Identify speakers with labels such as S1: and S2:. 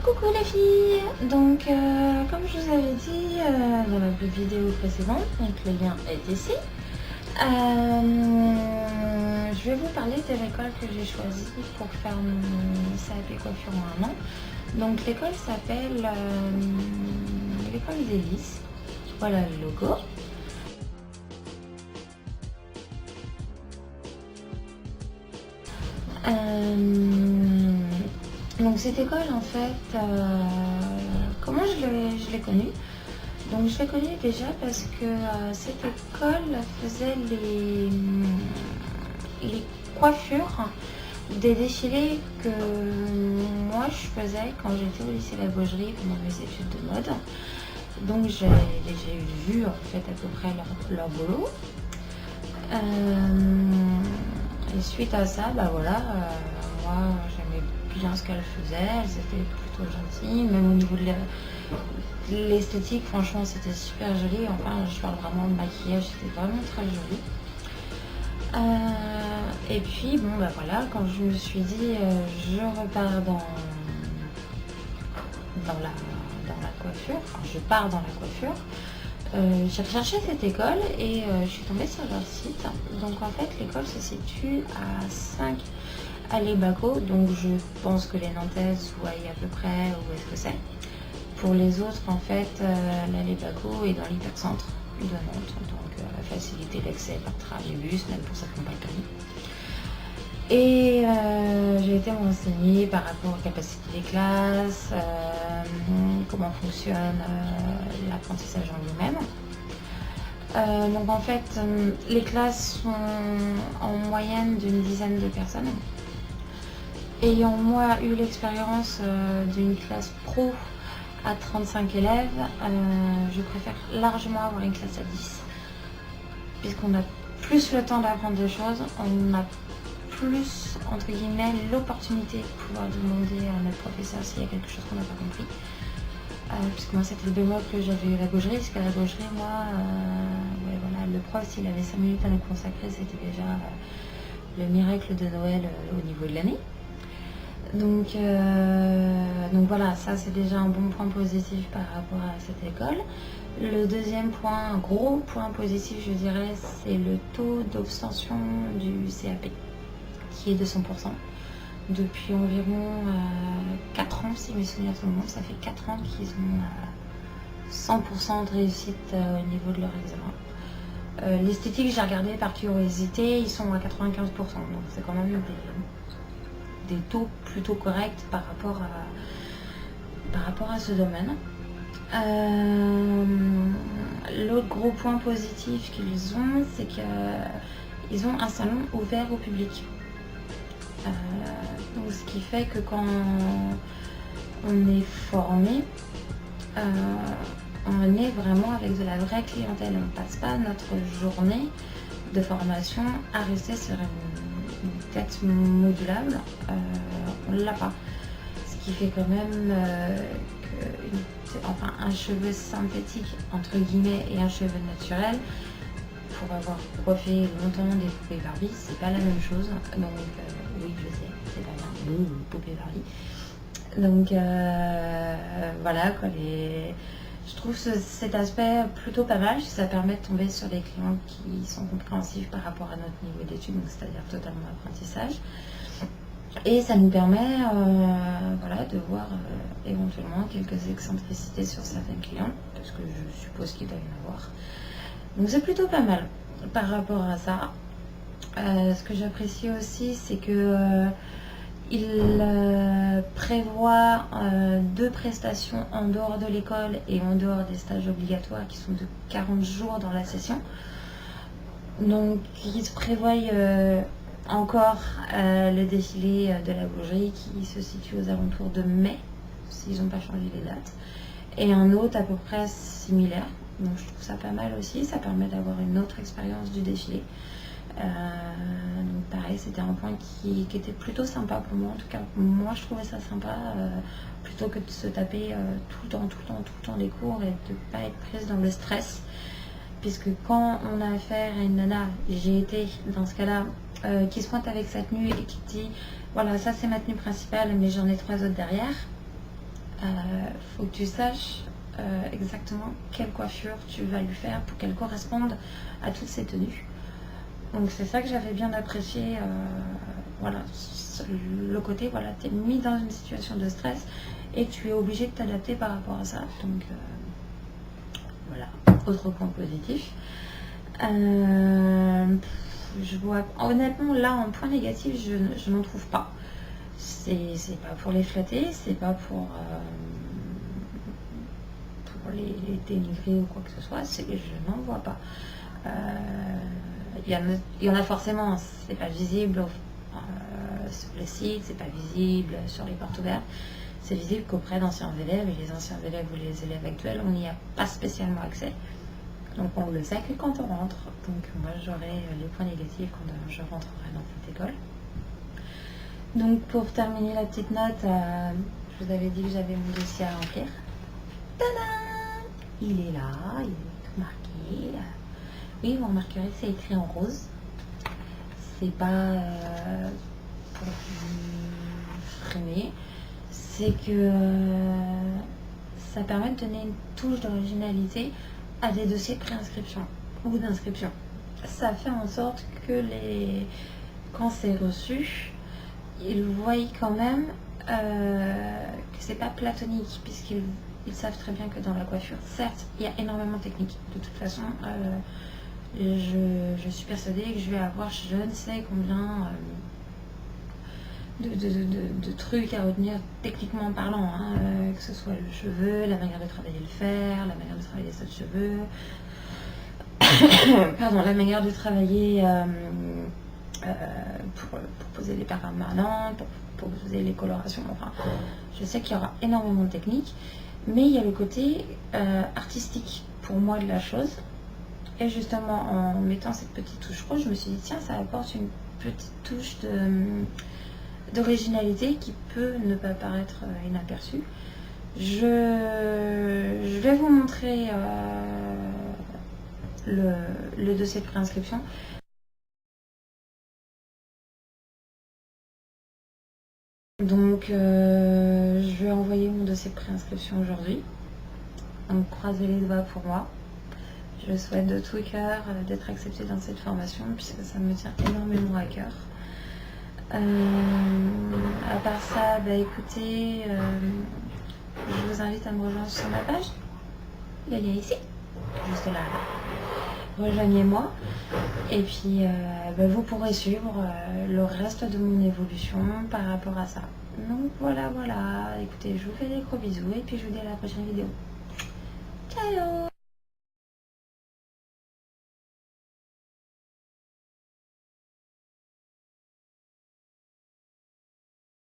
S1: Coucou les filles. Donc comme je vous avais dit dans la vidéo précédente, donc le lien est ici. Je vais vous parler de l'école que j'ai choisie pour faire mon CAP coiffure en 1 an. Donc l'école s'appelle l'école d'Hélice. Voilà le logo. Donc cette école en fait, comment je l'ai connue? Donc je l'ai connue déjà parce que cette école faisait les coiffures des défilés que moi je faisais quand j'étais au lycée La Baugerie pendant mes études de mode. Donc j'ai vu en fait à peu près leur boulot. Et suite à ça, bah voilà, moi j'aimais bien ce qu'elles faisaient, elles étaient plutôt gentilles, même au niveau de l'esthétique, franchement c'était super joli. Enfin, je parle vraiment de maquillage, c'était vraiment très joli. Et puis bon bah voilà, quand je me suis dit je repars dans la coiffure, enfin je pars dans la coiffure, j'ai recherché cette école et je suis tombée sur leur site. Donc en fait l'école se situe à 5 allées Baco, donc je pense que les Nantaises voient à peu près où est-ce que c'est. Pour les autres en fait l'allée Baco est dans l'hypercentre de Nantes, donc faciliter l'accès par tram et bus, même pour ça qu'on n'a pas le permis. Et j'ai été renseignée par rapport aux capacités des classes, comment fonctionne l'apprentissage en lui-même. Donc en fait, les classes sont en moyenne d'une dizaine de personnes. Ayant moi eu l'expérience d'une classe pro à 35 élèves, je préfère largement avoir une classe à 10, puisqu'on a plus le temps d'apprendre des choses, on a plus, entre guillemets, l'opportunité de pouvoir demander à notre professeur s'il y a quelque chose qu'on n'a pas compris. Puisque moi c'était le bémol que j'avais eu à la gaucherie, parce qu'à la gaucherie, moi, voilà, le prof s'il avait 5 minutes à nous consacrer, c'était déjà le miracle de Noël au niveau de l'année. Donc voilà, ça c'est déjà un bon point positif par rapport à cette école. Le deuxième point, un gros point positif je dirais, c'est le taux d'obtention du CAP, qui est de 100%. Depuis environ 4 ans, si mes souvenirs sont bons, ça fait 4 ans qu'ils ont 100% de réussite au niveau de leur examen. L'esthétique, j'ai regardé par curiosité, ils sont à 95%, donc c'est quand même des taux plutôt corrects par rapport à ce domaine. L'autre gros point positif qu'ils ont, c'est qu'ils ont un salon ouvert au public. Donc ce qui fait que quand on est formé, on est vraiment avec de la vraie clientèle. On ne passe pas notre journée de formation à rester sur une tête modulable, on ne l'a pas. Ce qui fait quand même un cheveu synthétique entre guillemets et un cheveu naturel, pour avoir coiffé longtemps des poupées Barbie, c'est pas la même chose. Donc oui, je sais, c'est pas bien, poupée Barbie. Donc voilà quoi, je trouve cet aspect plutôt pas mal. Ça permet de tomber sur des clients qui sont compréhensifs par rapport à notre niveau d'études, donc c'est-à-dire totalement apprentissage. Et ça nous permet voilà, de voir éventuellement quelques excentricités sur certains clients, parce que je suppose qu'il doit y en avoir. Donc c'est plutôt pas mal par rapport à ça. Ce que j'apprécie aussi, c'est que il prévoit 2 prestations en dehors de l'école et en dehors des stages obligatoires qui sont de 40 jours dans la session. Donc il se prévoit encore le défilé de la Baugerie qui se situe aux alentours de mai, s'ils n'ont pas changé les dates, et un autre à peu près similaire. Donc je trouve ça pas mal aussi, ça permet d'avoir une autre expérience du défilé. Donc pareil, c'était un point qui était plutôt sympa pour moi. En tout cas, moi je trouvais ça sympa, plutôt que de se taper tout le temps les cours et de ne pas être prise dans le stress. Puisque quand on a affaire à une nana, j'ai été dans ce cas-là, qui se pointe avec sa tenue et qui dit voilà, ça c'est ma tenue principale, mais j'en ai 3 autres derrière. faut que tu saches exactement quelle coiffure tu vas lui faire pour qu'elle corresponde à toutes ces tenues. Donc c'est ça que j'avais bien apprécié, voilà, le côté, voilà, tu es mis dans une situation de stress et tu es obligé de t'adapter par rapport à ça. Donc voilà, autre point positif. Je vois, honnêtement, là, en point négatif, je n'en trouve pas. C'est pas pour les flatter, c'est pas pour les dénigrer ou quoi que ce soit, je n'en vois pas. Il y en a forcément, c'est pas visible sur les sites, c'est pas visible sur les portes ouvertes, c'est visible qu'auprès d'anciens élèves, et les anciens élèves ou les élèves actuels, on n'y a pas spécialement accès. Donc on le sait que quand on rentre. Donc moi j'aurai les points négatifs quand je rentrerai dans cette école. Donc pour terminer la petite note, je vous avais dit que j'avais mon dossier à remplir. Tadam! Il est là, il est tout marqué. Oui, vous remarquerez que c'est écrit en rose. C'est pas pour vous freiner. C'est que ça permet de donner une touche d'originalité à des dossiers de préinscription ou d'inscription. Ça fait en sorte que quand c'est reçu, ils voient quand même que c'est pas platonique, puisqu'ils savent très bien que dans la coiffure, certes, il y a énormément de techniques. De toute façon, je suis persuadée que je vais avoir je ne sais combien de trucs à retenir techniquement parlant, hein, que ce soit le cheveu, la manière de travailler le fer, la manière de travailler les cheveux, pardon, la manière de travailler pour poser les permanentes, pour poser les colorations, enfin, je sais qu'il y aura énormément de techniques, mais il y a le côté artistique pour moi de la chose, et justement en mettant cette petite touche rose, je me suis dit tiens, ça apporte une petite touche d'originalité qui peut ne pas paraître inaperçue. Je vais vous montrer le dossier de préinscription. Donc je vais envoyer mon dossier de préinscription aujourd'hui. Donc croisez les doigts pour moi. Je souhaite de tout cœur d'être acceptée dans cette formation puisque ça me tient énormément à cœur. À part ça, bah écoutez, je vous invite à me rejoindre sur ma page. Il y a ici, juste là. Rejoignez-moi et puis bah, vous pourrez suivre le reste de mon évolution par rapport à ça. Donc voilà, écoutez, je vous fais des gros bisous et puis je vous dis à la prochaine vidéo.